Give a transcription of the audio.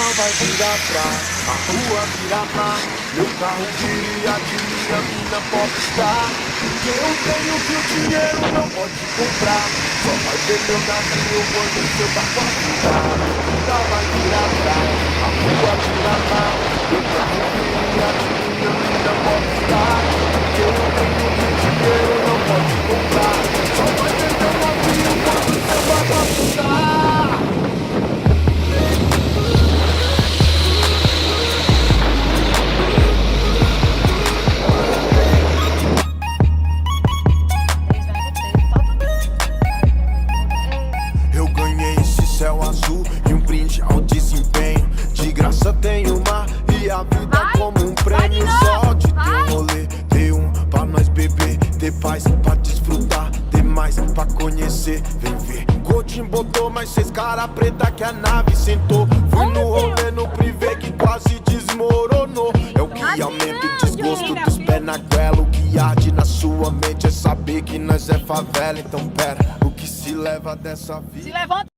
vai virar pra a rua virar mar. Meu carro viria de minha mina popstar. Porque eu tenho que o dinheiro não pode comprar. Só vai ver meu navio quando seu barco afundar. Nunca vai virar pra a rua virar mar. Meu carro viria de minha mina popstar. Porque eu tenho que o dinheiro não pode comprar. Só vai ver meu navio quando seu barco afundar. Eu ganhei esse céu azul e um brinde ao desempenho. De graça tem o mar e a vida como um prêmio. Só de ter um rolê, ter um pra nós beber, ter paz pra desfrutar, ter mais pra conhecer. Vem ver, Coutinho botou mais 6 cara preta que a nave sentou. Fui no rolê no privê que quase desmoronou. É o que aumenta o desgosto dos pés na goela. O que arde na sua mente é saber que nós é favela. Então pera, o que se leva dessa vida? Se levanta.